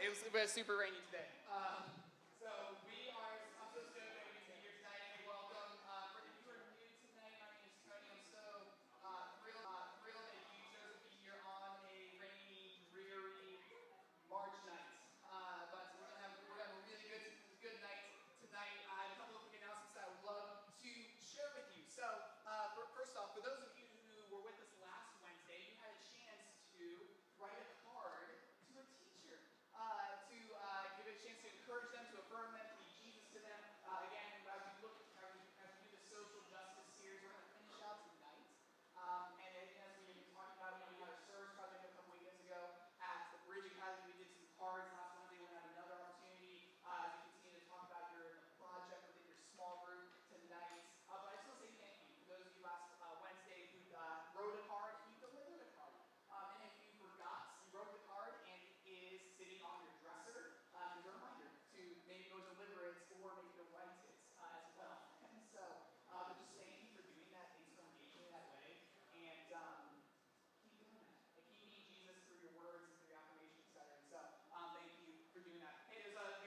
it was super rainy today. So I'm so stoked that we get to be here tonight and welcome. If you are new tonight, my name is Tony. I'm so thrilled that you chose to be here on a rainy, dreary March night. But we're gonna have a really good night tonight. I have a couple of quick announcements that I would love to share with you. So, first off, for those of you who were with us last Wednesday, you had a chance to write a card to a teacher to give it a chance to encourage them, to affirm them, to be Jesus to them. Again, as we do the social justice series, we're going to finish out tonight. And as we have been talking about, we had a service project a couple weekends ago at the Bridge Academy. We did some cards last Wednesday. We're going to have another opportunity as we continue to talk about your project within your small group tonight. But I just want to say thank you for those of you last Wednesday who wrote a card and you delivered a card. And if you forgot, you wrote the card and it is sitting on your dresser. As a reminder to maybe go deliver it or maybe go write it as well. And so, just thank you for doing that. Thanks for engaging in that way. And keep doing that. And keep meeting Jesus through your words and through your affirmations, etc. And so, thank you for doing that. Hey, there's a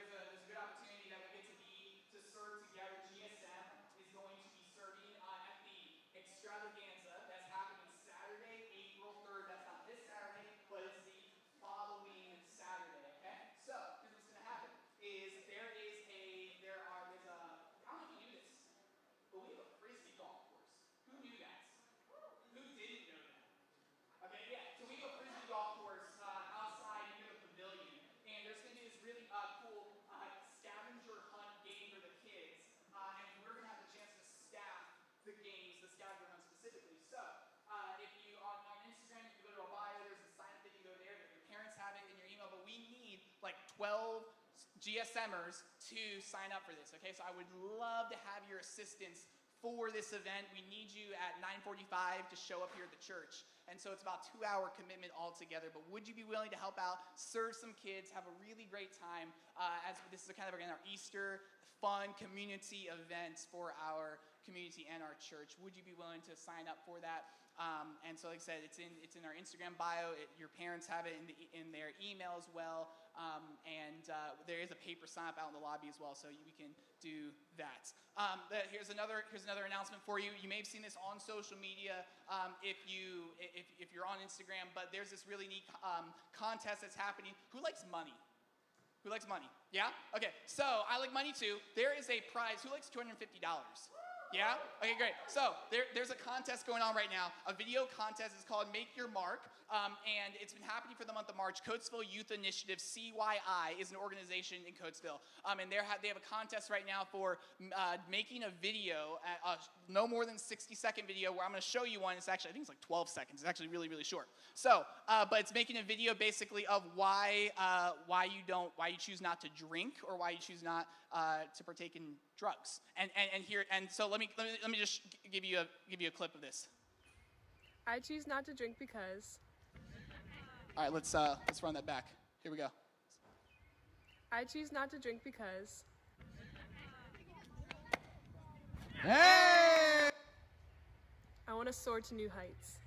good opportunity that we get to serve together. GSM is going to be serving at the extravaganza that's happening Saturday, April 3rd. That's not this Saturday, but it's the following Saturday. Okay. So, here's what's going to happen: I don't know if you knew this, but we have a frisbee golf course. Who knew that? Who didn't know that? Okay, yeah. So we have a frisbee golf course outside near the pavilion, and there's going to be this really cool scavenger hunt game for the kids, and we're going to have the chance to staff the games, the scavenger hunt specifically. So, if you on Instagram, if you go to a bio, there's a sign up that you go there. That your parents have it in your email, but we need like 12 GSMers to sign up for this. Okay, so I would love to have your assistance for this event. We need you at 9:45 to show up here at the church. And so it's about a 2-hour commitment altogether. But would you be willing to help out, serve some kids, have a really great time as this is kind of our Easter fun community event for our community and our church? Would you be willing to sign up for that? And so, like I said, it's in our Instagram bio. Your parents have it in their email as well. And there is a paper sign up out in the lobby as well, so we can do that. Here's another announcement for you. You may have seen this on social media if you're on Instagram, but there's this really neat contest that's happening. Who likes money? Who likes money? Yeah? Okay, so I like money too. There is a prize. Who likes $250? Yeah? Okay, great. So there's a contest going on right now. A video contest is called Make Your Mark, and it's been happening for the month of March. Coatesville Youth Initiative, CYI, is an organization in Coatesville, and they have a contest right now for making a video, no more than 60-second video, where I'm going to show you one. I think it's like 12 seconds. It's actually really, really short. So, but it's making a video basically of why you choose not to drink or why you choose not to partake in drugs. And so let me just give you a clip of this. I choose not to drink because. All right, let's run that back. Here we go. I choose not to drink because. Hey! I want to soar to new heights.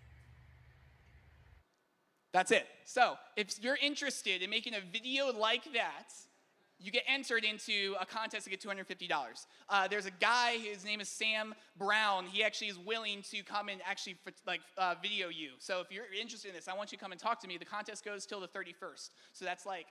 That's it. So if you're interested in making a video like that, you get entered into a contest to get $250. There's a guy, his name is Sam Brown. He actually is willing to come and actually video you. So if you're interested in this, I want you to come and talk to me. The contest goes till the 31st. So that's like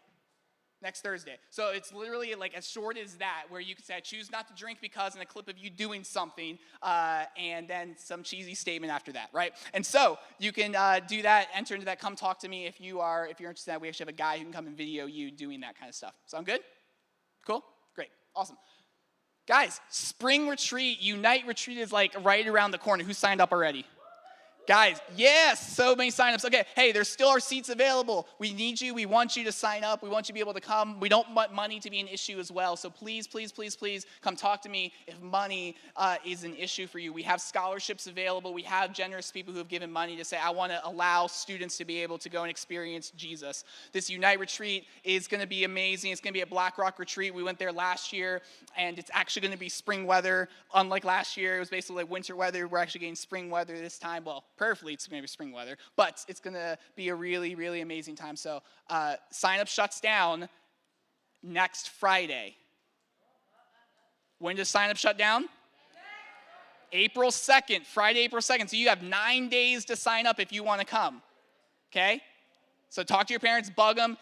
next Thursday. So it's literally like as short as that, where you can say, I choose not to drink because, and a clip of you doing something, and then some cheesy statement after that, right? And so you can do that, enter into that, come talk to me if you're interested in that. We actually have a guy who can come and video you doing that kind of stuff. Sound good? Cool? Great. Awesome. Guys, spring retreat, Unite retreat is like right around the corner. Who signed up already? Guys, yes, so many signups. Okay, hey, there's still our seats available. We need you. We want you to sign up. We want you to be able to come. We don't want money to be an issue as well. So please, please, please, please come talk to me if money is an issue for you. We have scholarships available. We have generous people who have given money to say, I want to allow students to be able to go and experience Jesus. This Unite retreat is going to be amazing. It's going to be a Black Rock retreat. We went there last year, and it's actually going to be spring weather. Unlike last year, it was basically like winter weather. We're actually getting spring weather this time. Well, perfectly, it's going to be spring weather, but it's going to be a really, really amazing time. So sign up shuts down next Friday. When does sign up shut down? April 2nd, Friday, April 2nd. So you have 9 days to sign up if you want to come. Okay? So talk to your parents, bug them.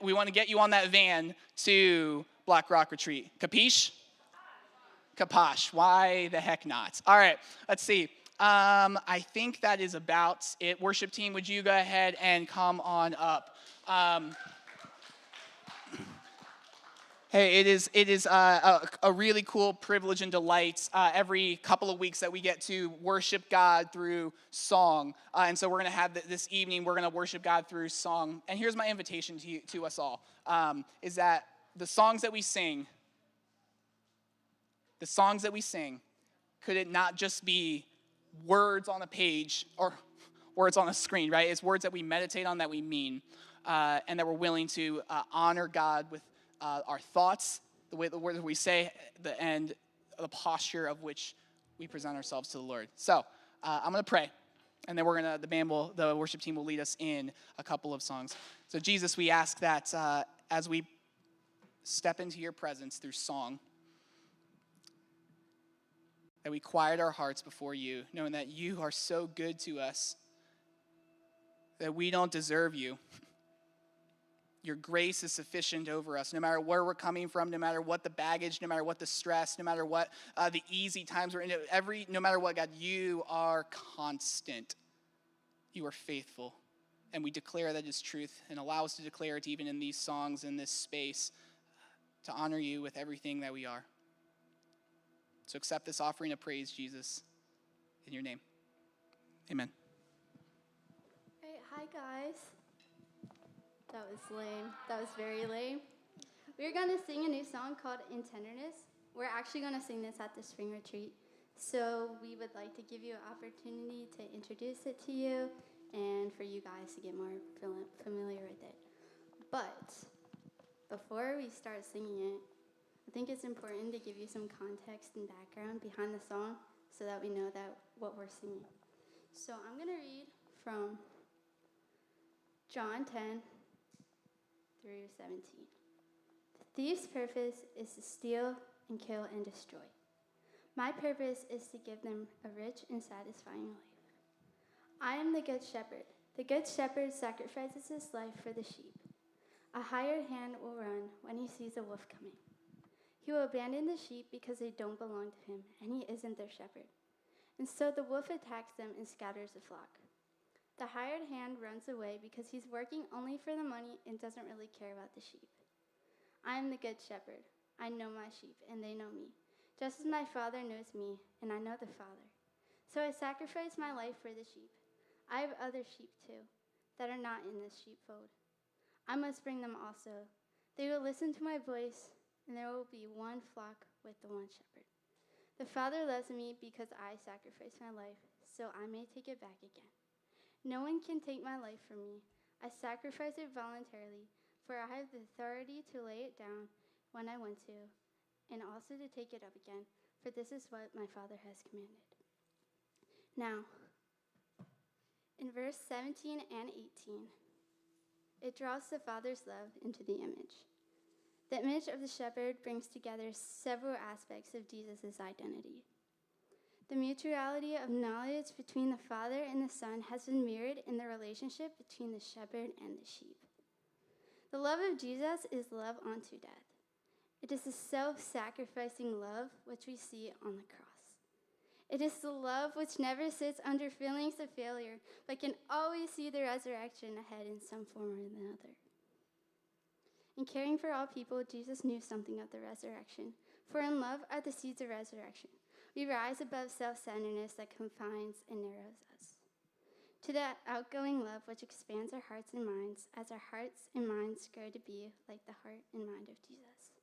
We want to get you on that van to Black Rock Retreat. Capiche? Kaposh. Why the heck not? All right, let's see. I think that is about it. Worship team, would you go ahead and come on up? Hey, it is a really cool privilege and delight every couple of weeks that we get to worship God through song. And so we're going to have this evening, we're going to worship God through song. And here's my invitation to us all, is that the songs that we sing, could it not just be words on a page or words on a screen, right? It's words that we meditate on, that we mean, and that we're willing to honor God with our thoughts, the words we say, and the posture of which we present ourselves to the Lord. So I'm going to pray, and then the worship team will lead us in a couple of songs. So Jesus, we ask that as we step into your presence through song, that we quiet our hearts before you, knowing that you are so good to us, that we don't deserve you. Your grace is sufficient over us, no matter where we're coming from, no matter what the baggage, no matter what the stress, no matter what the easy times we're in. No matter what, God, you are constant. You are faithful. And we declare that as truth, and allow us to declare it even in these songs, in this space, to honor you with everything that we are. So accept this offering of praise, Jesus, in your name. Amen. Hey, hi guys. That was lame. That was very lame. We're going to sing a new song called In Tenderness. We're actually going to sing this at the spring retreat. So we would like to give you an opportunity to introduce it to you and for you guys to get more familiar with it. But before we start singing it, I think it's important to give you some context and background behind the song so that we know that what we're singing. So I'm going to read from John 10 through 17. The thief's purpose is to steal and kill and destroy. My purpose is to give them a rich and satisfying life. I am the good shepherd. The good shepherd sacrifices his life for the sheep. A hired hand will run when he sees a wolf coming. He will abandon the sheep because they don't belong to him, and he isn't their shepherd. And so the wolf attacks them and scatters the flock. The hired hand runs away because he's working only for the money and doesn't really care about the sheep. I am the good shepherd. I know my sheep, and they know me, just as my Father knows me, and I know the Father. So I sacrifice my life for the sheep. I have other sheep too, that are not in this sheepfold. I must bring them also. They will listen to my voice, and there will be one flock with the one shepherd. The Father loves me because I sacrifice my life, so I may take it back again. No one can take my life from me. I sacrifice it voluntarily, for I have the authority to lay it down when I want to, and also to take it up again, for this is what my Father has commanded. Now, in verse 17 and 18, it draws the Father's love into the image. The image of the shepherd brings together several aspects of Jesus' identity. The mutuality of knowledge between the Father and the Son has been mirrored in the relationship between the shepherd and the sheep. The love of Jesus is love unto death. It is the self-sacrificing love which we see on the cross. It is the love which never sits under feelings of failure, but can always see the resurrection ahead in some form or another. In caring for all people, Jesus knew something of the resurrection. For in love are the seeds of resurrection. We rise above self-centeredness that confines and narrows us, to that outgoing love which expands our hearts and minds as our hearts and minds grow to be like the heart and mind of Jesus.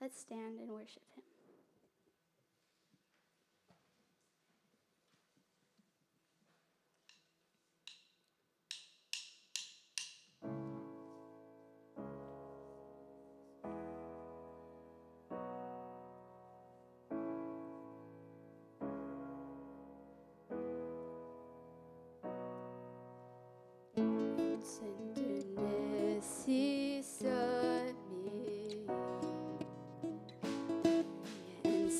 Let's stand and worship him. Tenderness he sought me,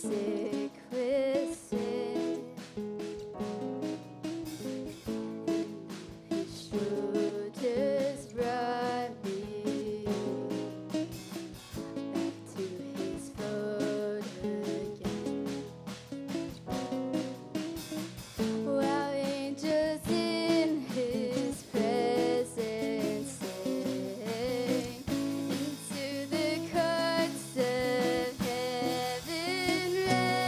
sick with sin. His shoulders brought me back to his fold again. While angels in his presence sing, into the courts of heaven reign.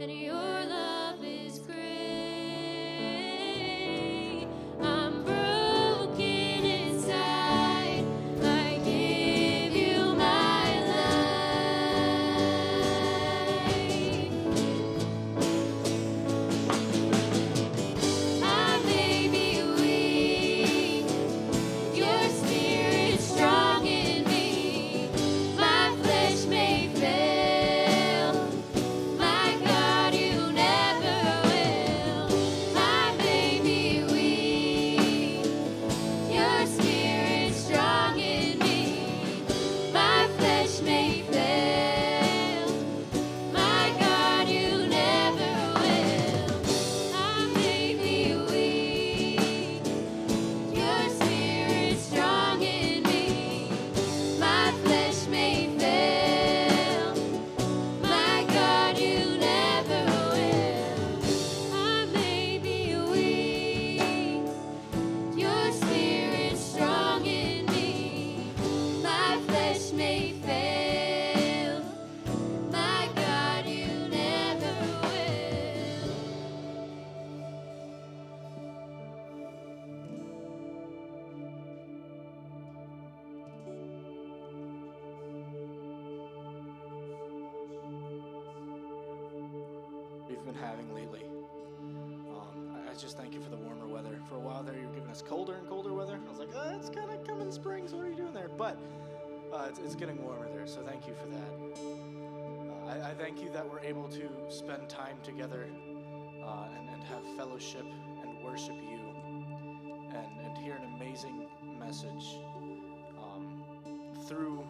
and your love is great. I'm broken inside. I give you my life. I may be weak. Your spirit strong in me. My flesh may fail. My God, you never will. I may be weak. Your spirit strong in me. My flesh may fail. My God, you never will. I may be weak. Your spirit strong in me. My flesh may fail. My God, you never will. I may be weak. Your spirit strong in me. My flesh may fail. My God, you never will. we've been having lately. I just thank you for the warmer weather. For a while there, you were giving us colder and colder weather. I was like, it's kind of coming spring, so what are you doing there? But it's getting warmer there, so thank you for that. I thank you that we're able to spend time together and have fellowship and worship you and hear an amazing message through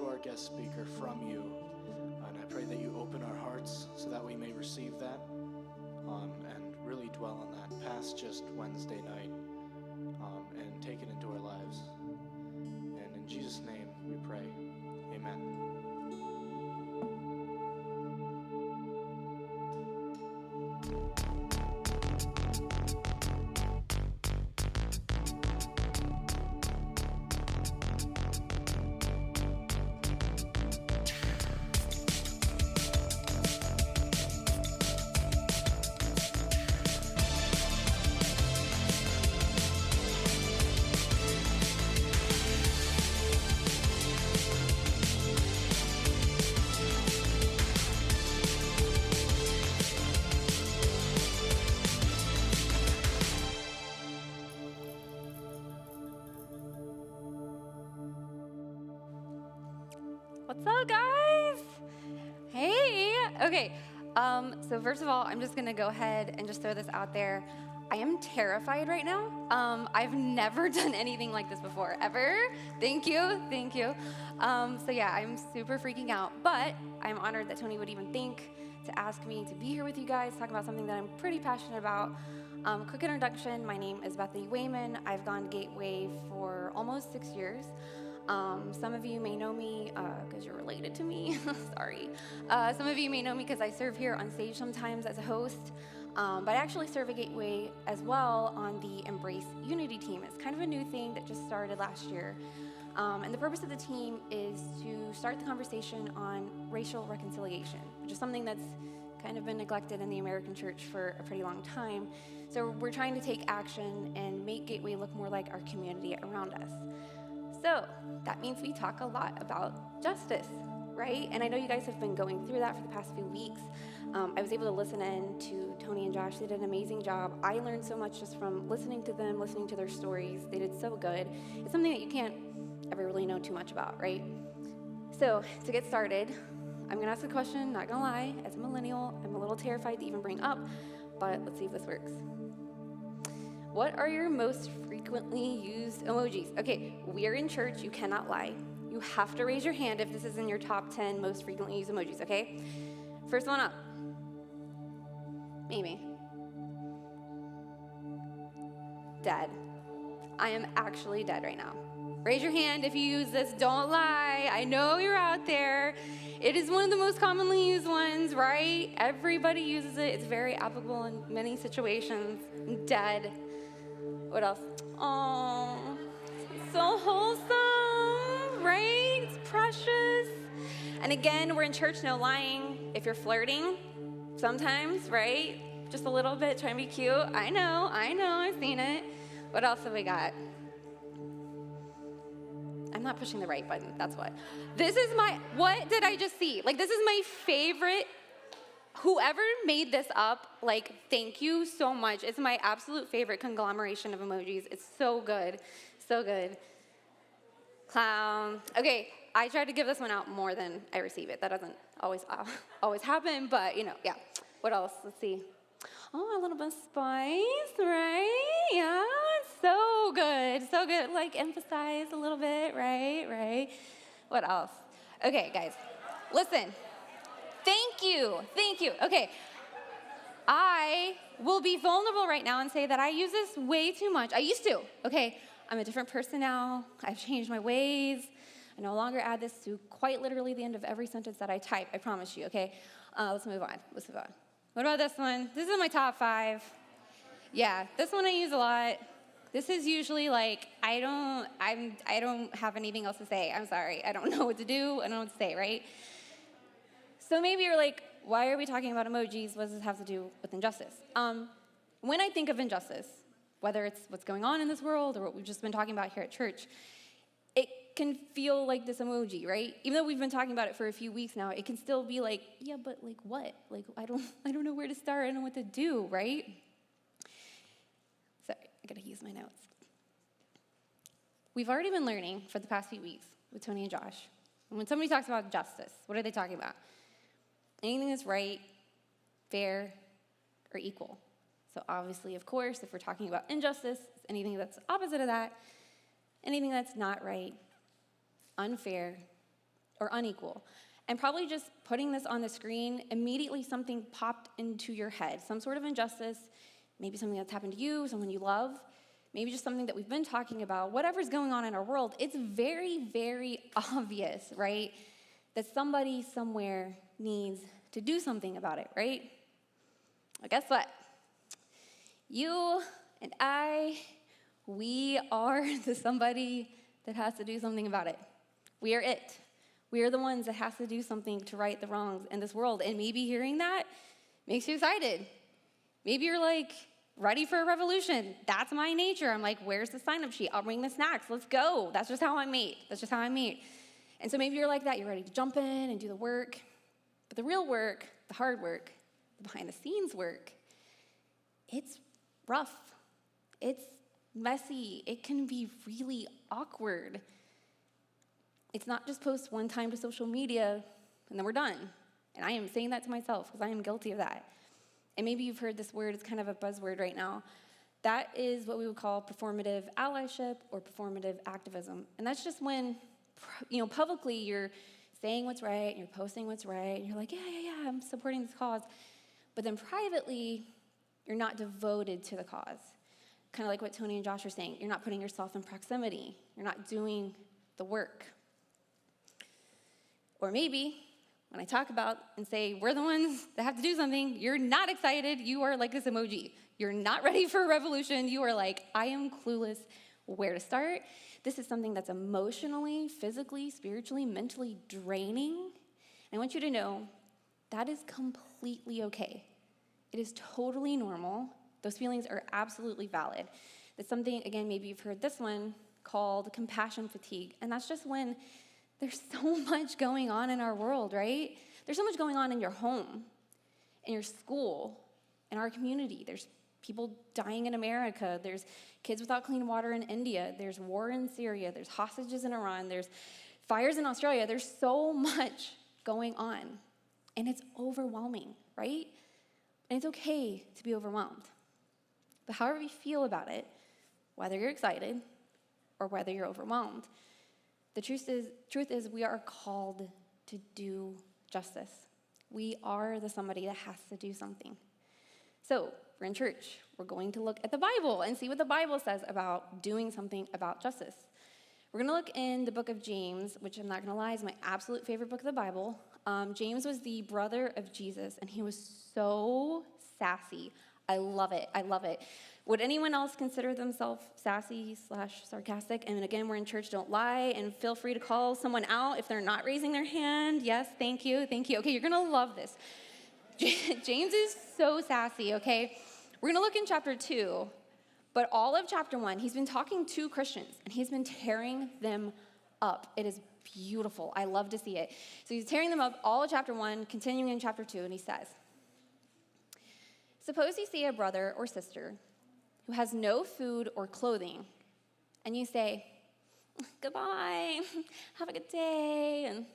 our guest speaker from you. And I pray that you open our hearts so that we may receive that and really dwell on that past just Wednesday night and take it into our lives. And in Jesus' name we pray. Amen. What's up, guys? Hey. Okay. So first of all, I'm just gonna go ahead and just throw this out there. I am terrified right now. I've never done anything like this before, ever. Thank you. So yeah, I'm super freaking out, but I'm honored that Tony would even think to ask me to be here with you guys, talk about something that I'm pretty passionate about. Quick introduction, my name is Bethany Wayman. I've gone Gateway for almost 6 years. Some of you may know me because you're related to me. Sorry. Some of you may know me because I serve here on stage sometimes as a host. But I actually serve at Gateway as well on the Embrace Unity team. It's kind of a new thing that just started last year. And the purpose of the team is to start the conversation on racial reconciliation, which is something that's kind of been neglected in the American church for a pretty long time. So we're trying to take action and make Gateway look more like our community around us. So that means we talk a lot about justice, right? And I know you guys have been going through that for the past few weeks. I was able to listen in to Tony and Josh. They did an amazing job. I learned so much just from listening to them, listening to their stories. They did so good. It's something that you can't ever really know too much about, right? So to get started, I'm gonna ask a question, not gonna lie. As a millennial, I'm a little terrified to even bring up, but let's see if this works. What are your most frequently used emojis? Okay, we're in church, you cannot lie. You have to raise your hand if this is in your top 10 most frequently used emojis, okay? First one up. Amy. Dead. I am actually dead right now. Raise your hand if you use this, don't lie. I know you're out there. It is one of the most commonly used ones, right? Everybody uses it. It's very applicable in many situations. I'm dead. What else? Oh, so wholesome, right? It's precious. And again, we're in church, no lying. If you're flirting, Sometimes, right? Just a little bit, trying to be cute. I know, I've seen it. What else have we got? I'm not pushing the right button, that's what. What did I just see? Like, this is my favorite. Whoever made this up, like, thank you so much. It's my absolute favorite conglomeration of emojis. It's so good, so good. Clown. Okay, I try to give this one out more than I receive it. That doesn't always happen, but, yeah. What else? Let's see. Oh, a little bit of spice, right? Yeah, so good, so good. Like, emphasize a little bit, right? What else? Okay, guys, listen. Thank you. Okay, I will be vulnerable right now and say that I use this way too much. I used to, okay? I'm a different person now. I've changed my ways. I no longer add this to quite literally the end of every sentence that I type, I promise you, okay? Let's move on. What about this one? This is my top 5. Yeah, this one I use a lot. This is usually like, I don't have anything else to say. I'm sorry. I don't know what to do. I don't know what to say, right? So maybe you're like, why are we talking about emojis? What does this have to do with injustice? When I think of injustice, whether it's what's going on in this world or what we've just been talking about here at church, it can feel like this emoji, right? Even though we've been talking about it for a few weeks now, it can still be like, yeah, but like what? Like, I don't know where to start. I don't know what to do, right? Sorry, I gotta use my notes. We've already been learning for the past few weeks with Tony and Josh. And when somebody talks about justice, what are they talking about? Anything that's right, fair, or equal. So obviously, of course, if we're talking about injustice, it's anything that's opposite of that, anything that's not right, unfair, or unequal. And probably just putting this on the screen, immediately something popped into your head. Some sort of injustice, maybe something that's happened to you, someone you love, maybe just something that we've been talking about. Whatever's going on in our world, it's very, very obvious, right? That somebody somewhere needs to do something about it, right? Well, guess what? You and I, we are the somebody that has to do something about it. We are it. We are the ones that has to do something to right the wrongs in this world. And maybe hearing that makes you excited. Maybe you're like, ready for a revolution. That's my nature. I'm like, where's the sign-up sheet? I'll bring the snacks. Let's go. That's just how I meet. And so maybe you're like that. You're ready to jump in and do the work. But the real work, the hard work, the behind-the-scenes work, it's rough. It's messy. It can be really awkward. It's not just post one time to social media and then we're done. And I am saying that to myself because I am guilty of that. And maybe you've heard this word. It's kind of a buzzword right now. That is what we would call performative allyship or performative activism. And that's just when, publicly you're saying what's right, and you're posting what's right, and you're like, yeah, I'm supporting this cause. But then privately, you're not devoted to the cause. Kind of like what Tony and Josh are saying. You're not putting yourself in proximity. You're not doing the work. Or maybe when I talk about and say, we're the ones that have to do something, you're not excited. You are like this emoji. You're not ready for a revolution. You are like, I am clueless where to start. This is something that's emotionally, physically, spiritually, mentally draining. And I want you to know that is completely okay. It is totally normal. Those feelings are absolutely valid. That's something, again, maybe you've heard this one called compassion fatigue. And that's just when there's so much going on in our world, right? There's so much going on in your home, in your school, in our community. There's people dying in America. There's kids without clean water in India. There's war in Syria. There's hostages in Iran. There's fires in Australia. There's so much going on. And it's overwhelming, right? And it's okay to be overwhelmed. But however you feel about it, whether you're excited or whether you're overwhelmed, the truth is we are called to do justice. We are the somebody that has to do something. So we're in church. We're going to look at the Bible and see what the Bible says about doing something about justice. We're going to look in the book of James, which I'm not going to lie is my absolute favorite book of the Bible. James was the brother of Jesus, and he was so sassy. I love it. Would anyone else consider themselves sassy/sarcastic? And again, we're in church, don't lie, and feel free to call someone out if they're not raising their hand. Yes, thank you. Okay, you're going to love this. James is so sassy, okay? We're going to look in chapter 2, but all of chapter 1, he's been talking to Christians, and he's been tearing them up. It is beautiful. I love to see it. So he's tearing them up all of chapter 1, continuing in chapter 2, and he says, suppose you see a brother or sister who has no food or clothing, and you say, goodbye, have a good day, and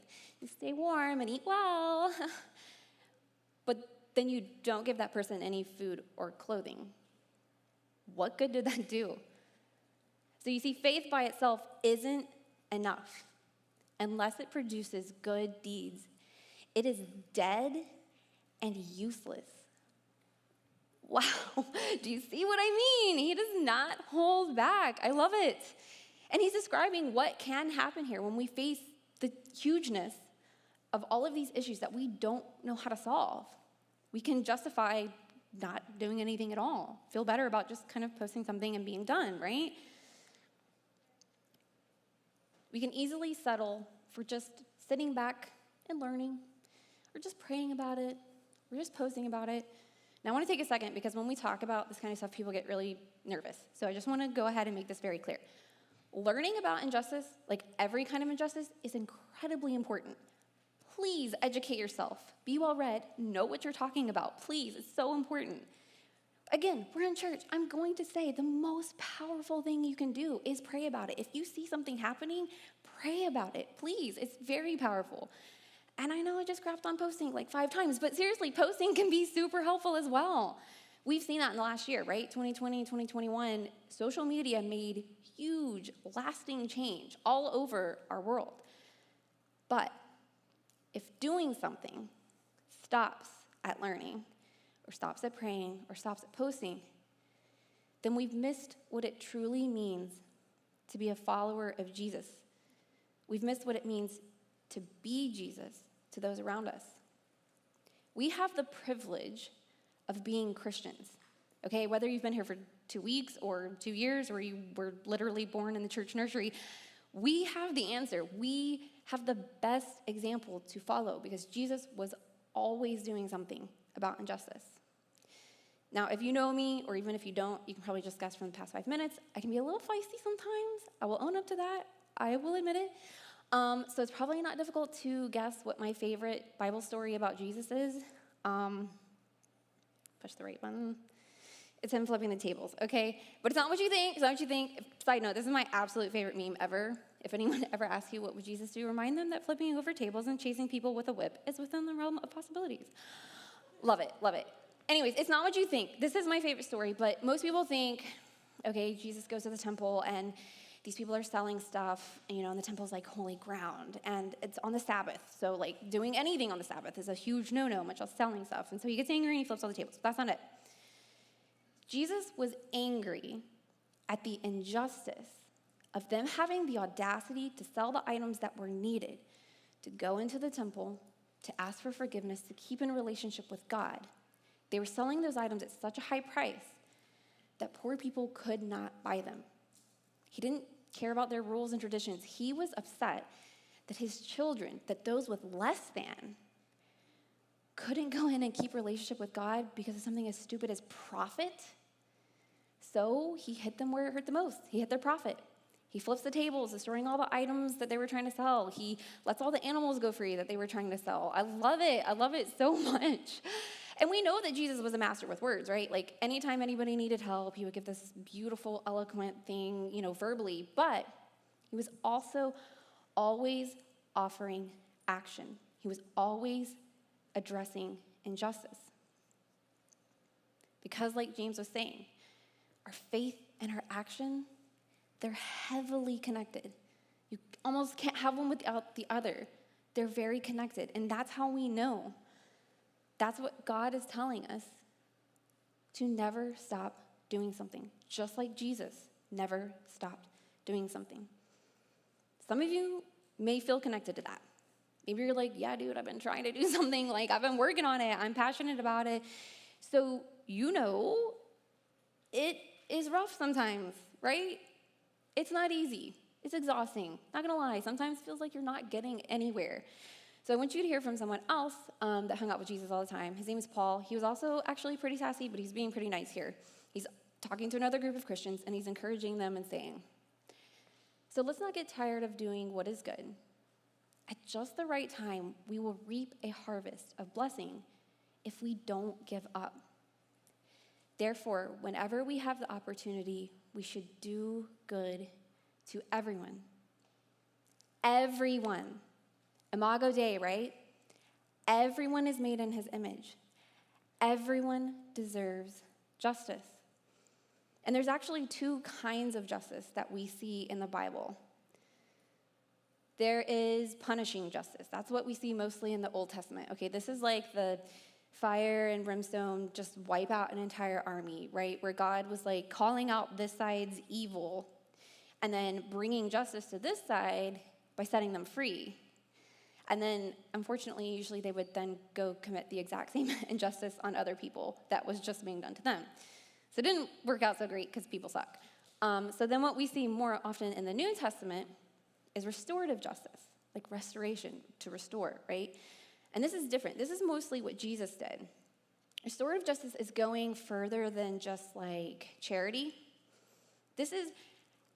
you stay warm and eat well. But then you don't give that person any food or clothing. What good did that do? So you see, faith by itself isn't enough unless it produces good deeds. It is dead and useless. Wow, do you see what I mean? He does not hold back. I love it. And he's describing what can happen here when we face the hugeness of all of these issues that we don't know how to solve. We can justify not doing anything at all, feel better about just kind of posting something and being done, right? We can easily settle for just sitting back and learning, or just praying about it, or just posting about it. Now, I want to take a second because when we talk about this kind of stuff, people get really nervous. So I just want to go ahead and make this very clear. Learning about injustice, like every kind of injustice, is incredibly important. Please educate yourself. Be well-read. Know what you're talking about. Please, it's so important. Again, we're in church. I'm going to say the most powerful thing you can do is pray about it. If you see something happening, pray about it. Please, it's very powerful. And I know I just crapped on posting like 5 times, but seriously, posting can be super helpful as well. We've seen that in the last year, right? 2020, 2021, social media made huge, lasting change all over our world. But if doing something stops at learning, or stops at praying, or stops at posting, then we've missed what it truly means to be a follower of Jesus. We've missed what it means to be Jesus to those around us. We have the privilege of being Christians, okay? Whether you've been here for 2 weeks or 2 years, or you were literally born in the church nursery, we have the answer. We have the best example to follow because Jesus was always doing something about injustice. Now, if you know me, or even if you don't, you can probably just guess from the past 5 minutes, I can be a little feisty sometimes. I will own up to that. I will admit it. So it's probably not difficult to guess what my favorite Bible story about Jesus is. Push the right button. It's him flipping the tables, okay? But it's not what you think. It's not what you think. Side note, this is my absolute favorite meme ever. If anyone ever asks you what would Jesus do, remind them that flipping over tables and chasing people with a whip is within the realm of possibilities. Love it, love it. Anyways, it's not what you think. This is my favorite story, but most people think, okay, Jesus goes to the temple and these people are selling stuff, and the temple's like holy ground, and it's on the Sabbath, so like doing anything on the Sabbath is a huge no-no, much less selling stuff, and so he gets angry and he flips all the tables. But that's not it. Jesus was angry at the injustice of them having the audacity to sell the items that were needed to go into the temple, to ask for forgiveness, to keep in a relationship with God. They were selling those items at such a high price that poor people could not buy them. He didn't care about their rules and traditions. He was upset that his children, that those with less than, couldn't go in and keep a relationship with God because of something as stupid as profit. So he hit them where it hurt the most. He hit their profit. He flips the tables, destroying all the items that they were trying to sell. He lets all the animals go free that they were trying to sell. I love it. I love it so much. And we know that Jesus was a master with words, right? Like anytime anybody needed help, he would give this beautiful, eloquent thing, verbally. But he was also always offering action. He was always addressing injustice. Because like James was saying, our faith and our action, they're heavily connected. You almost can't have one without the other. They're very connected. And that's how we know. That's what God is telling us, to never stop doing something, just like Jesus never stopped doing something. Some of you may feel connected to that. Maybe you're like, yeah, dude, I've been trying to do something. Like, I've been working on it. I'm passionate about it. So, it is rough sometimes, right? It's not easy. It's exhausting. Not gonna lie, sometimes it feels like you're not getting anywhere. So I want you to hear from someone else that hung out with Jesus all the time. His name is Paul. He was also actually pretty sassy, but he's being pretty nice here. He's talking to another group of Christians, and he's encouraging them and saying, so let's not get tired of doing what is good. At just the right time, we will reap a harvest of blessing if we don't give up. Therefore, whenever we have the opportunity, we should do good to everyone. Everyone. Imago Dei, right? Everyone is made in his image. Everyone deserves justice. And there's actually two kinds of justice that we see in the Bible. There is punishing justice. That's what we see mostly in the Old Testament. Okay, this is like the fire and brimstone just wipe out an entire army, right? Where God was like calling out this side's evil and then bringing justice to this side by setting them free. And then, unfortunately, usually they would then go commit the exact same injustice on other people that was just being done to them. So it didn't work out so great because people suck. So then what we see more often in the New Testament is restorative justice, like restoration, to restore, right? And this is different. This is mostly what Jesus did. Restorative justice is going further than just like charity. This is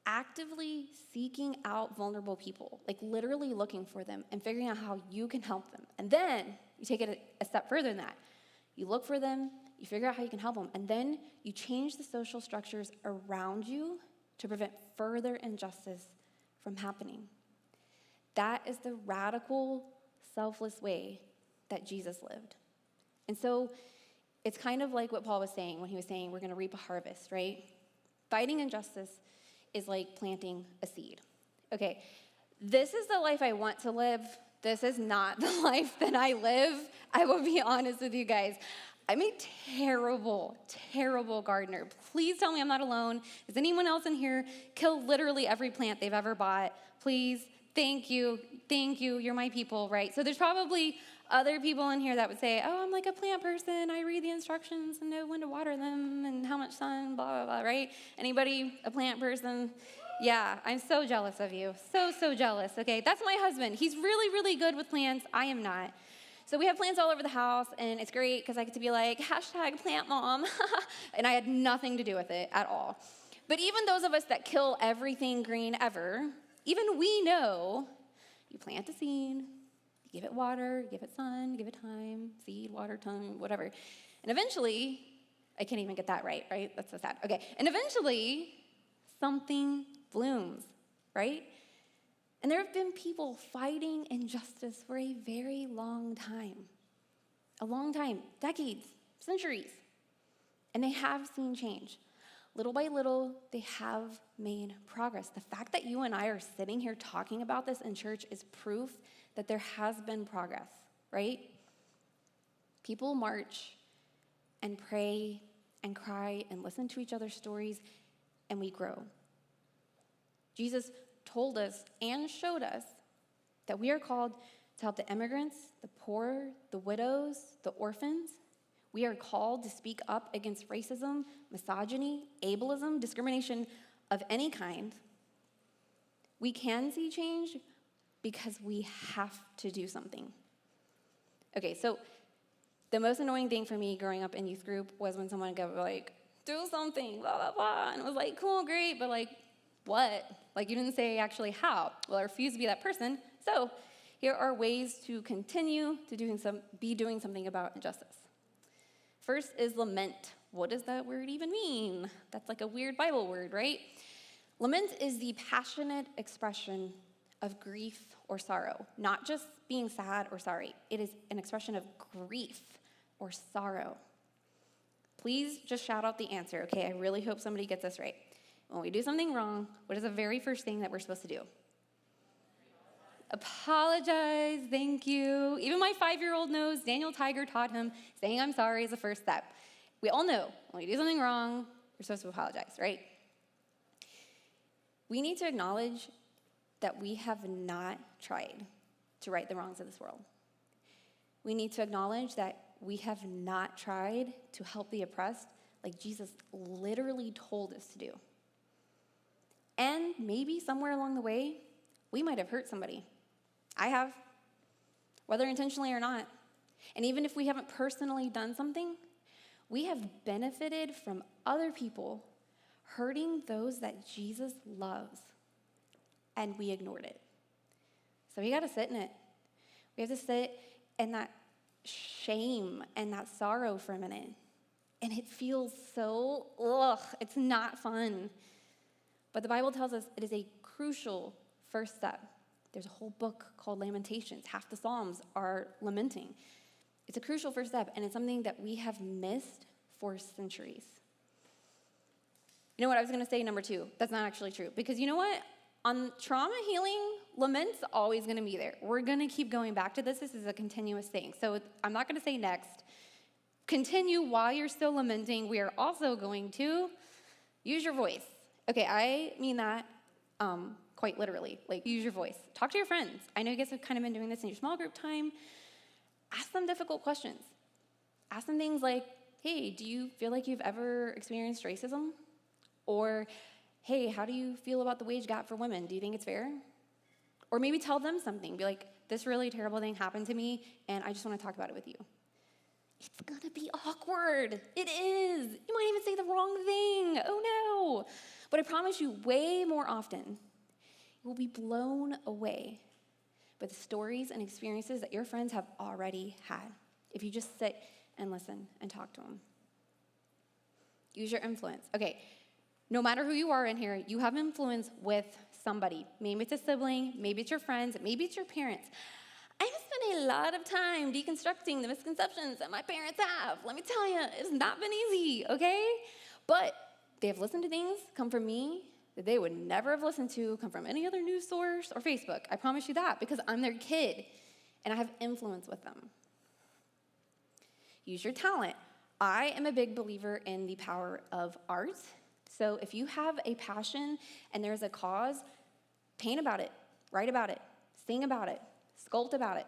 actively seeking out vulnerable people, like literally looking for them and figuring out how you can help them. And then you take it a step further than that. You look for them, you figure out how you can help them, and then you change the social structures around you to prevent further injustice from happening. That is the radical, selfless way that Jesus lived. And so it's kind of like what Paul was saying when he was saying we're going to reap a harvest, right? Fighting injustice is like planting a seed. Okay, this is the life I want to live. This is not the life that I live. I will be honest with you guys. I'm a terrible, terrible gardener. Please tell me I'm not alone. Does anyone else in here kill literally every plant they've ever bought? Please, thank you, you're my people, right? So there's probably other people in here that would say, oh, I'm like a plant person. I read the instructions and know when to water them and how much sun, blah, blah, blah, right? Anybody a plant person? Yeah, I'm so jealous of you. So jealous, okay? That's my husband. He's really, really good with plants. I am not. So we have plants all over the house, and it's great because I get to be like, #plant mom. And I had nothing to do with it at all. But even those of us that kill everything green ever, even we know you plant a seed, you give it water, give it sun, give it time, seed, water, time, whatever. And eventually, I can't even get that right? That's so sad. Okay, and eventually, something blooms, right? And there have been people fighting injustice for a very long time. A long time, decades, centuries. And they have seen change. Little by little, they have made progress. The fact that you and I are sitting here talking about this in church is proof that there has been progress, right? People march and pray and cry and listen to each other's stories, and we grow. Jesus told us and showed us that we are called to help the immigrants, the poor, the widows, the orphans. We are called to speak up against racism, misogyny, ableism, discrimination of any kind. We can see change because we have to do something. Okay, so the most annoying thing for me growing up in youth group was when someone would go like, do something, blah, blah, blah. And it was like, cool, great, but like, what? Like, you didn't say actually how. Well, I refuse to be that person. So here are ways to continue to be doing something about injustice. First is lament. What does that word even mean? That's like a weird Bible word, right? Lament is the passionate expression of grief or sorrow, not just being sad or sorry. It is an expression of grief or sorrow. Please just shout out the answer, okay? I really hope somebody gets this right. When we do something wrong, what is the very first thing that we're supposed to do? Apologize, thank you. Even my 5-year-old knows, Daniel Tiger taught him, saying I'm sorry is the first step. We all know when we do something wrong, we're supposed to apologize, right? We need to acknowledge that we have not tried to right the wrongs of this world. We need to acknowledge that we have not tried to help the oppressed like Jesus literally told us to do. And maybe somewhere along the way, we might have hurt somebody. I have. whether intentionally or not. And even if we haven't personally done something, we have benefited from other people hurting those that Jesus loves, and we ignored it. So we got to sit in it. We have to sit in that shame and that sorrow for a minute. And it feels so, it's not fun. But the Bible tells us it is a crucial first step. There's a whole book called Lamentations. Half the Psalms are lamenting. It's a crucial first step, and it's something that we have missed for centuries. You know what I was going to say, number 2? That's not actually true. Because you know what? On trauma healing, lament's always going to be there. We're going to keep going back to this. This is a continuous thing. So I'm not going to say next. Continue while you're still lamenting. We are also going to use your voice. Okay, I mean that quite literally. Like, use your voice. Talk to your friends. I know you guys have kind of been doing this in your small group time. Ask them difficult questions. Ask them things like, hey, do you feel like you've ever experienced racism? Or, hey, how do you feel about the wage gap for women? Do you think it's fair? Or maybe tell them something. Be like, this really terrible thing happened to me, and I just want to talk about it with you. It's going to be awkward. It is. You might even say the wrong thing. Oh, no. But I promise you, way more often, you will be blown away by the stories and experiences that your friends have already had if you just sit and listen and talk to them. Use your influence. Okay, no matter who you are in here, you have influence with somebody. Maybe it's a sibling, maybe it's your friends, maybe it's your parents. I'm spending a lot of time deconstructing the misconceptions that my parents have. Let me tell you, it's not been easy, okay? But they have listened to things come from me that they would never have listened to come from any other news source or Facebook. I promise you that, because I'm their kid, and I have influence with them. Use your talent. I am a big believer in the power of art. So if you have a passion and there's a cause, paint about it, write about it, sing about it, sculpt about it,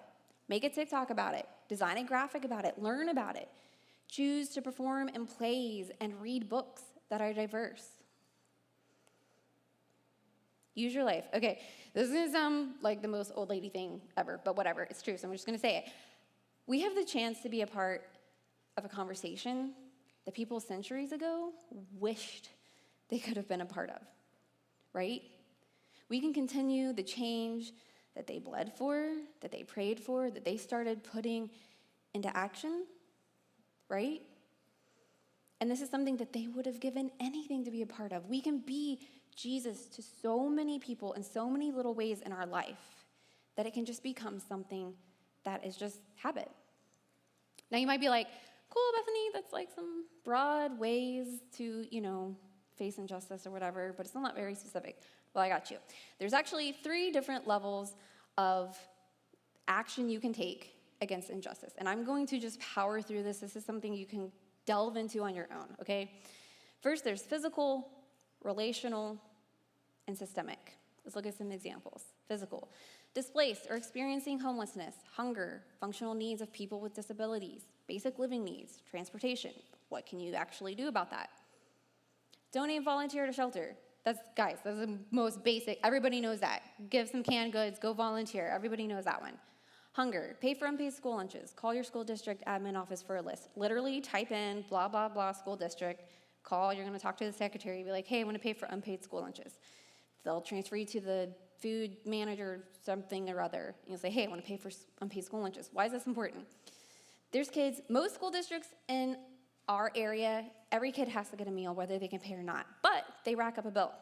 make a TikTok about it, design a graphic about it, learn about it. Choose to perform in plays and read books that are diverse. Use your life. Okay, this is going to sound like the most old lady thing ever, but whatever, it's true, so I'm just going to say it. We have the chance to be a part of a conversation that people centuries ago wished they could have been a part of, right? We can continue the change that they bled for, that they prayed for, that they started putting into action, right? And this is something that they would have given anything to be a part of. We can be Jesus to so many people in so many little ways in our life that it can just become something that is just habit. Now you might be like, cool, Bethany, that's like some broad ways to, face injustice or whatever, but it's still not very specific. Well, I got you. There's actually 3 different levels of action you can take against injustice. And I'm going to just power through this. This is something you can delve into on your own, okay? First, there's physical, relational, and systemic. Let's look at some examples. Physical. Displaced or experiencing homelessness, hunger, functional needs of people with disabilities, basic living needs, transportation. What can you actually do about that? Donate and volunteer at a shelter. That's the most basic. Everybody knows that. Give some canned goods, go volunteer. Everybody knows that one. Hunger. Pay for unpaid school lunches. Call your school district admin office for a list. Literally type in blah, blah, blah, school district. Call, you're going to talk to the secretary. Be like, hey, I want to pay for unpaid school lunches. They'll transfer you to the food manager, something or other. You'll say, hey, I want to pay for unpaid school lunches. Why is this important? There's kids, most school districts in our area, every kid has to get a meal, whether they can pay or not. But they rack up a bill.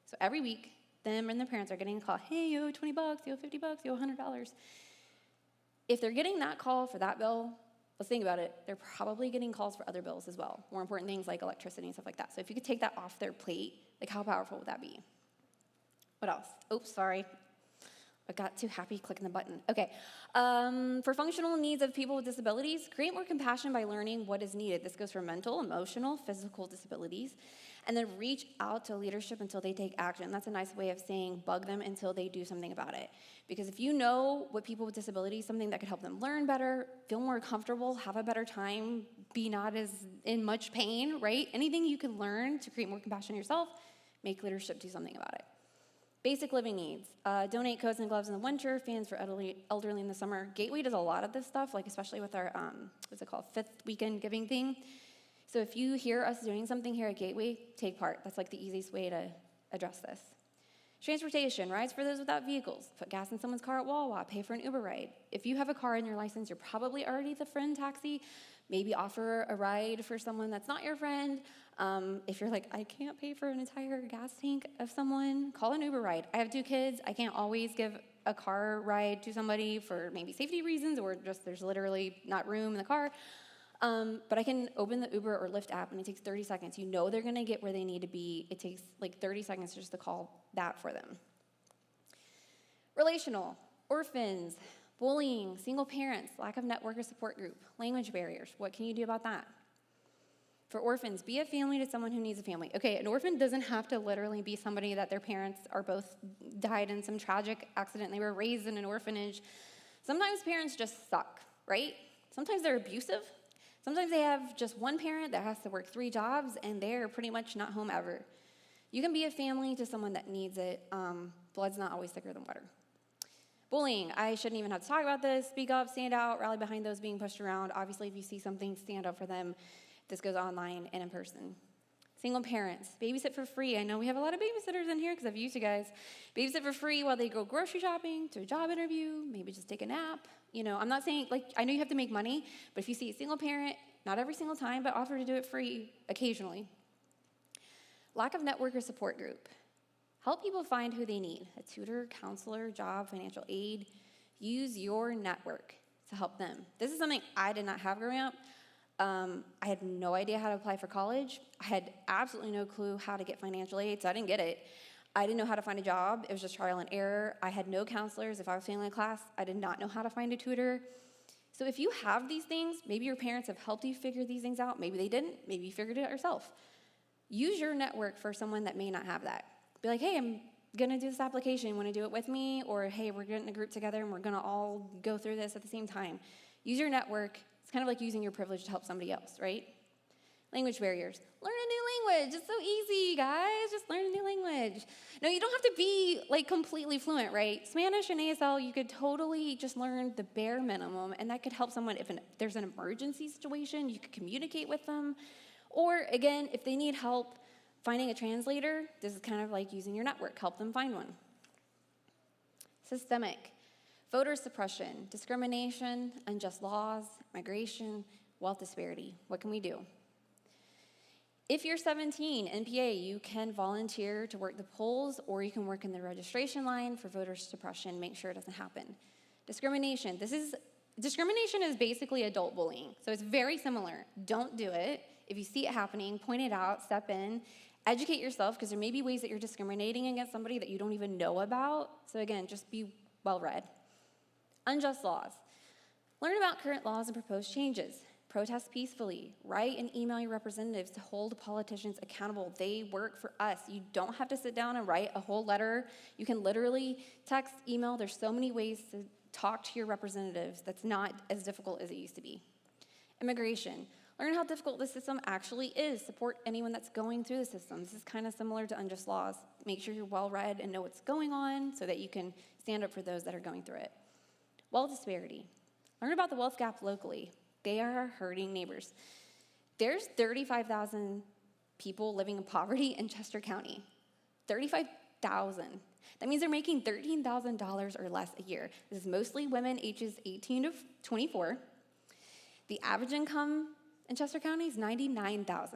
So every week, them and their parents are getting a call. Hey, you owe $20, you owe $50, you owe $100. If they're getting that call for that bill, let's think about it. They're probably getting calls for other bills as well. More important things like electricity and stuff like that. So if you could take that off their plate, like how powerful would that be? What else? Oops, sorry. I got too happy clicking the button. Okay. For functional needs of people with disabilities, create more compassion by learning what is needed. This goes for mental, emotional, physical disabilities. And then reach out to leadership until they take action. That's a nice way of saying bug them until they do something about it. Because if you know what people with disabilities, something that could help them learn better, feel more comfortable, have a better time, be not as in much pain, right? Anything you can learn to create more compassion yourself, make leadership do something about it. Basic living needs. Donate coats and gloves in the winter, fans for elderly in the summer. Gateway does a lot of this stuff, like especially with our, what's it called, 5th weekend giving thing. So if you hear us doing something here at Gateway, take part. That's like the easiest way to address this. Transportation, rides for those without vehicles. Put gas in someone's car at Wawa, pay for an Uber ride. If you have a car in your license, you're probably already the friend taxi. Maybe offer a ride for someone that's not your friend. If you're like, I can't pay for an entire gas tank of someone, call an Uber ride. I have 2 kids. I can't always give a car ride to somebody for maybe safety reasons or just there's literally not room in the car. But I can open the Uber or Lyft app and it takes 30 seconds. You know they're gonna get where they need to be. It takes like 30 seconds just to call that for them. Relational, orphans, bullying, single parents, lack of network or support group, language barriers. What can you do about that? For orphans, be a family to someone who needs a family. Okay, an orphan doesn't have to literally be somebody that their parents are both died in some tragic accident. They were raised in an orphanage. Sometimes parents just suck, right? Sometimes they're abusive. Sometimes they have just one parent that has to work 3 jobs and they're pretty much not home ever. You can be a family to someone that needs it. Blood's not always thicker than water. Bullying, I shouldn't even have to talk about this. Speak up, stand out, rally behind those being pushed around. Obviously, if you see something, stand up for them. This goes online and in person. Single parents, babysit for free. I know we have a lot of babysitters in here because I've used you guys. Babysit for free while they go grocery shopping, to a job interview, maybe just take a nap. You know, I'm not saying, like, I know you have to make money, but if you see a single parent, not every single time, but offer to do it free occasionally. Lack of network or support group. Help people find who they need, a tutor, counselor, job, financial aid. Use your network to help them. This is something I did not have growing up. I had no idea how to apply for college. I had absolutely no clue how to get financial aid, so I didn't get it. I didn't know how to find a job. It was just trial and error. I had no counselors. If I was failing a class, I did not know how to find a tutor. So if you have these things, maybe your parents have helped you figure these things out. Maybe they didn't. Maybe you figured it out yourself. Use your network for someone that may not have that. Be like, hey, I'm going to do this application. Want to do it with me? Or, hey, we're getting a group together and we're going to all go through this at the same time. Use your network. It's kind of like using your privilege to help somebody else, right? Language barriers. Learn a new language. It's so easy, guys. Just learn a new language. No, you don't have to be like completely fluent, right? Spanish and ASL, you could totally just learn the bare minimum, and that could help someone if there's an emergency situation, you could communicate with them. Or again, if they need help finding a translator, this is kind of like using your network. Help them find one. Systemic. Voter suppression, discrimination, unjust laws, migration, wealth disparity. What can we do? If you're 17, NPA, you can volunteer to work the polls, or you can work in the registration line for voter suppression. Make sure it doesn't happen. Discrimination. Discrimination is basically adult bullying, so it's very similar. Don't do it. If you see it happening, point it out, step in, educate yourself, because there may be ways that you're discriminating against somebody that you don't even know about. So again, just be well-read. Unjust laws. Learn about current laws and proposed changes. Protest peacefully. Write and email your representatives to hold politicians accountable. They work for us. You don't have to sit down and write a whole letter. You can literally text, email. There's so many ways to talk to your representatives that's not as difficult as it used to be. Immigration. Learn how difficult the system actually is. Support anyone that's going through the system. This is kind of similar to unjust laws. Make sure you're well-read and know what's going on so that you can stand up for those that are going through it. Wealth disparity. Learn about the wealth gap locally. They are our hurting neighbors. There's 35,000 people living in poverty in Chester County. 35,000. That means they're making $13,000 or less a year. This is mostly women ages 18 to 24. The average income in Chester County is $99,000,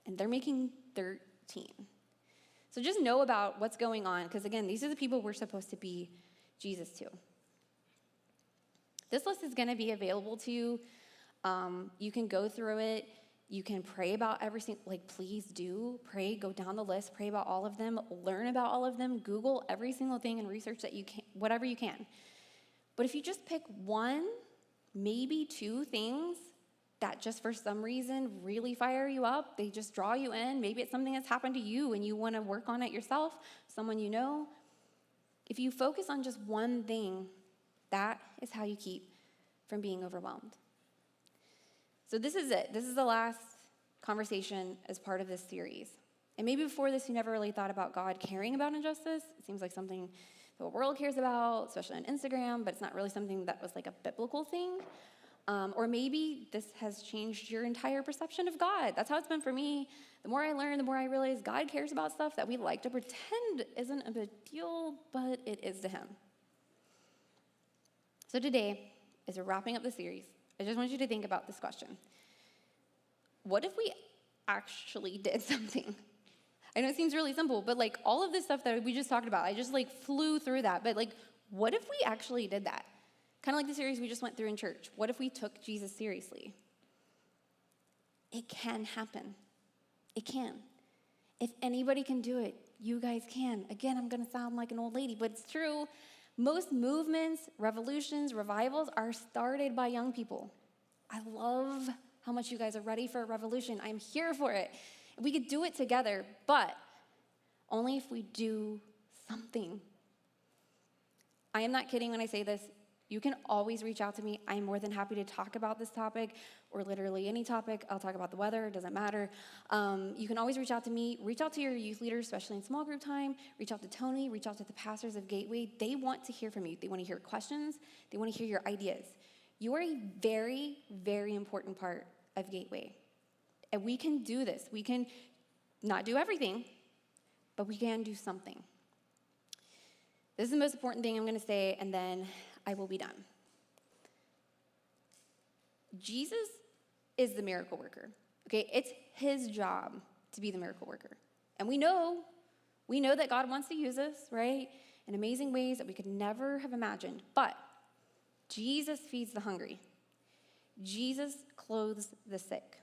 and they're making 13. So just know about what's going on, because again, these are the people we're supposed to be Jesus to. This list is going to be available to you. You can go through it. You can pray about every single, please do. Pray, go down the list, pray about all of them, learn about all of them, Google every single thing and research that you can, whatever you can. But if you just pick one, maybe 2 things that just for some reason really fire you up, they just draw you in, maybe it's something that's happened to you and you want to work on it yourself, someone you know. If you focus on just one thing, that is how you keep from being overwhelmed. So this is it. This is the last conversation as part of this series. And maybe before this, you never really thought about God caring about injustice. It seems like something the world cares about, especially on Instagram, but it's not really something that was like a biblical thing. Or maybe this has changed your entire perception of God. That's how it's been for me. The more I learn, the more I realize God cares about stuff that we like to pretend isn't a big deal, but it is to him. So today, as we're wrapping up the series, I just want you to think about this question. What if we actually did something? I know it seems really simple, but like all of this stuff that we just talked about, I just like flew through that. But like, what if we actually did that? Kind of like the series we just went through in church. What if we took Jesus seriously? It can happen. It can. If anybody can do it, you guys can. Again, I'm going to sound like an old lady, but it's true. Most movements, revolutions, revivals are started by young people. I love how much you guys are ready for a revolution. I'm here for it. We could do it together, but only if we do something. I am not kidding when I say this. You can always reach out to me. I'm more than happy to talk about this topic or literally any topic. I'll talk about the weather. It doesn't matter. You can always reach out to me. Reach out to your youth leaders, especially in small group time. Reach out to Tony. Reach out to the pastors of Gateway. They want to hear from you. They want to hear questions. They want to hear your ideas. You are a very, very important part of Gateway. And we can do this. We can not do everything, but we can do something. This is the most important thing I'm going to say, and then I will be done. Jesus is the miracle worker. Okay, it's his job to be the miracle worker. And we know that God wants to use us, right, in amazing ways that we could never have imagined. But Jesus feeds the hungry. Jesus clothes the sick.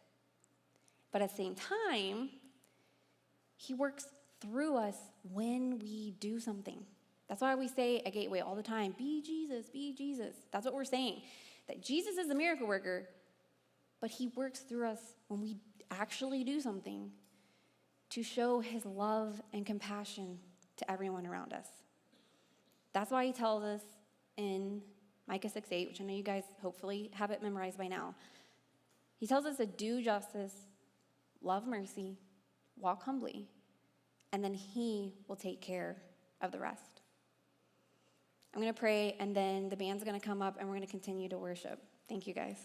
But at the same time, he works through us when we do something. That's why we say at Gateway all the time, be Jesus, be Jesus. That's what we're saying, that Jesus is the miracle worker, but he works through us when we actually do something to show his love and compassion to everyone around us. That's why he tells us in Micah 6:8, which I know you guys hopefully have it memorized by now. He tells us to do justice, love mercy, walk humbly, and then he will take care of the rest. I'm going to pray, and then the band's going to come up, and we're going to continue to worship. Thank you, guys.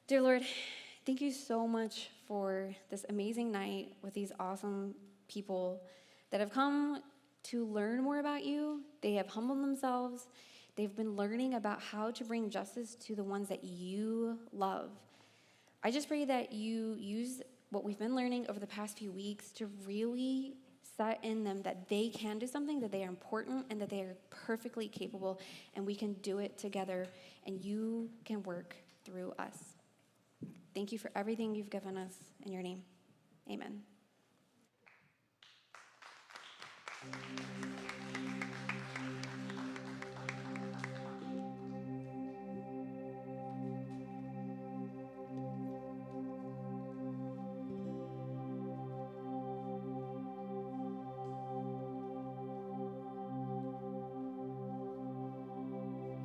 Dear Lord, thank you so much for this amazing night with these awesome people that have come to learn more about you. They have humbled themselves. They've been learning about how to bring justice to the ones that you love. I just pray that you use what we've been learning over the past few weeks to really set in them that they can do something, that they are important, and that they are perfectly capable, and we can do it together, and you can work through us. Thank you for everything you've given us. In your name, amen.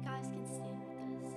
Guys can stand with us.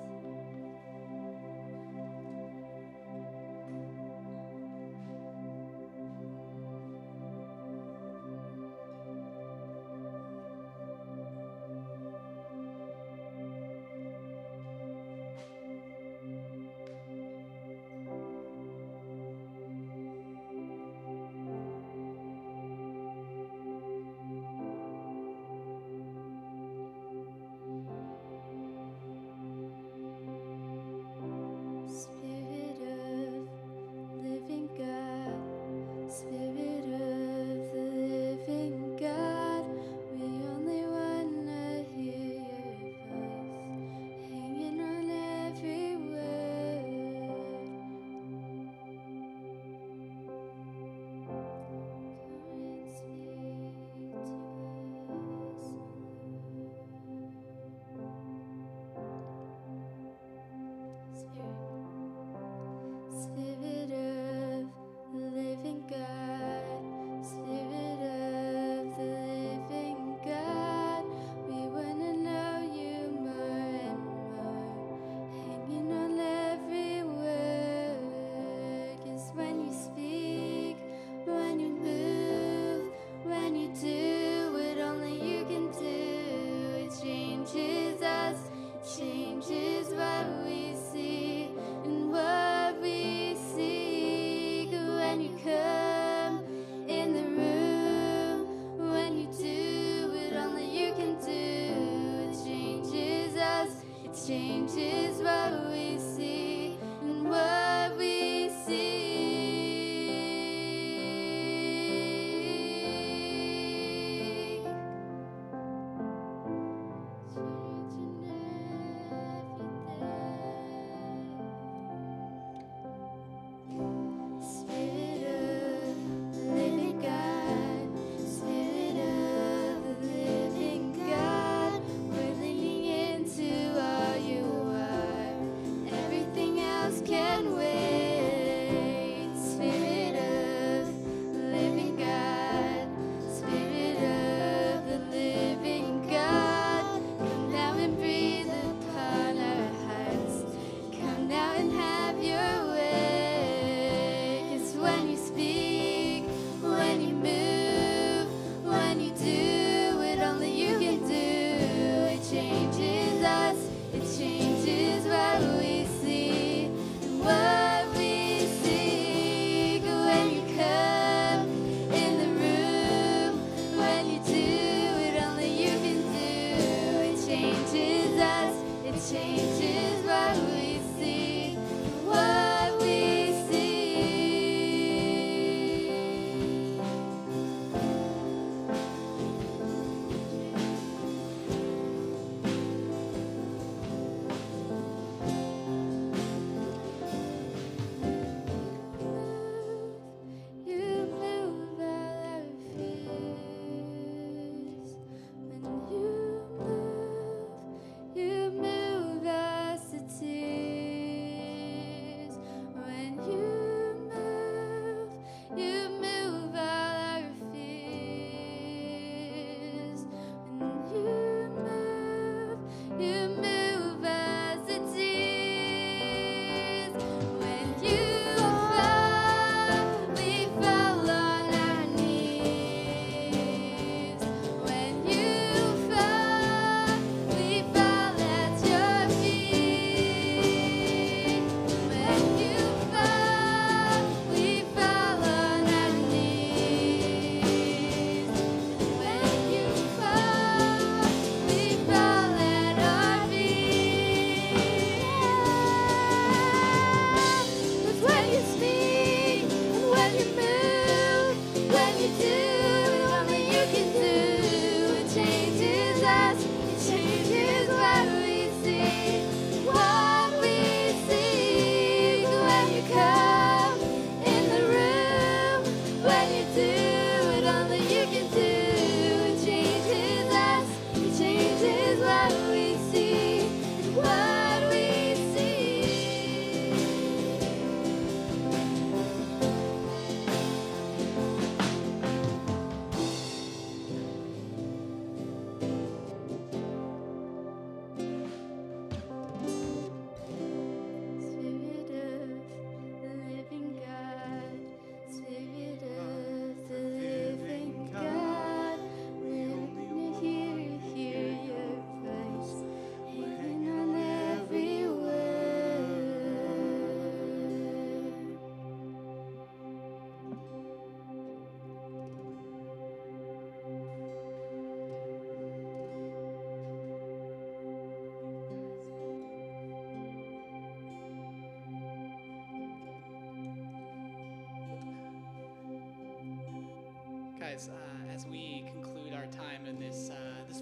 Guys, as we conclude our time in this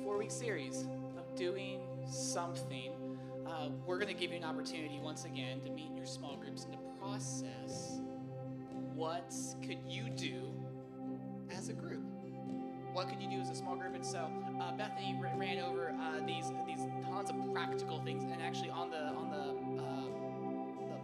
4-week series of doing something, we're going to give you an opportunity once again to meet in your small groups and to process what could you do as a group. What could you do as a small group? And so Bethany ran over these tons of practical things, and actually on the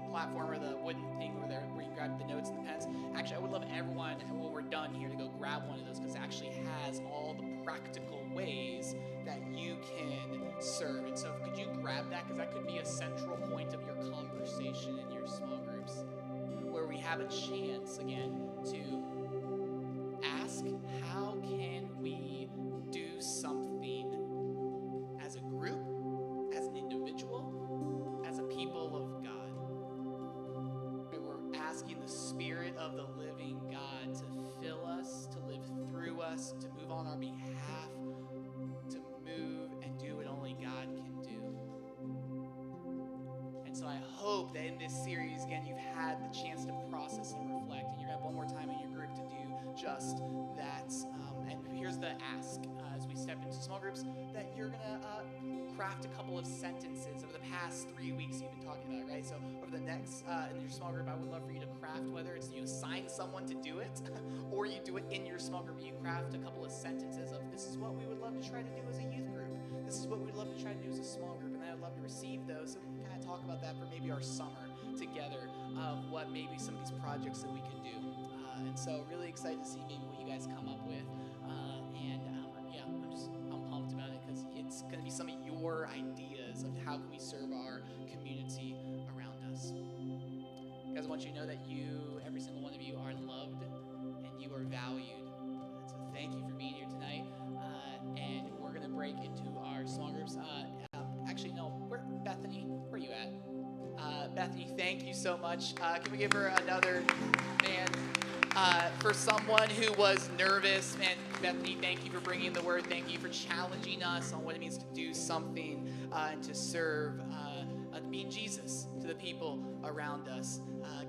platform or the wooden thing over there where you grab the notes and the pens. Actually, I would love everyone when we're done here to go grab one of those, because it actually has all the practical ways that you can serve. And so could you grab that, because that could be a central point of your conversation in your small groups, where we have a chance again to ask, how can we do something as a group, as an individual, as a people of God? We're asking the Spirit of the living God to fill us, to live through us, to move on our behalf, to move and do what only God can do. And so I hope that in this series, again, you've had the chance to process and reflect, and you're going to have one more time in your group to do just that. And here's the ask as we step into small groups, that you're going to craft a couple of sentences over the past 3 weeks you've been talking about, right? So over the next, in your small group, I would love for you to craft, whether it's you assign someone to do it or you do it in your small group, you craft a couple of sentences of, this is what we would love to try to do as a youth group. This is what we'd love to try to do as a small group. And I'd love to receive those, so we can kind of talk about that for maybe our summer together, of what maybe some of these projects that we can do. And so really excited to see maybe what you guys come up with. I'm pumped about it, because it's going to be some of your ideas of how can we serve our community around us. Guys, I want you to know that you, every single one of you, are loved and you are valued. So thank you for being here tonight. And we're going to break into our small groups. Actually, no, Bethany, where are you at? Bethany, thank you so much. Can we give her another man? For someone who was nervous, man, Bethany, thank you for bringing the word. Thank you for challenging us on what it means to do something and to serve, being Jesus to the people around us.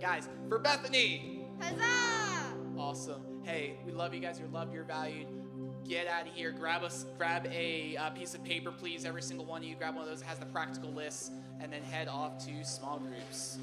Guys, for Bethany. Huzzah! Awesome. Hey, we love you guys. You're loved, you're valued. Get out of here. Grab a piece of paper, please. Every single one of you, grab one of those that has the practical lists, and then head off to small groups.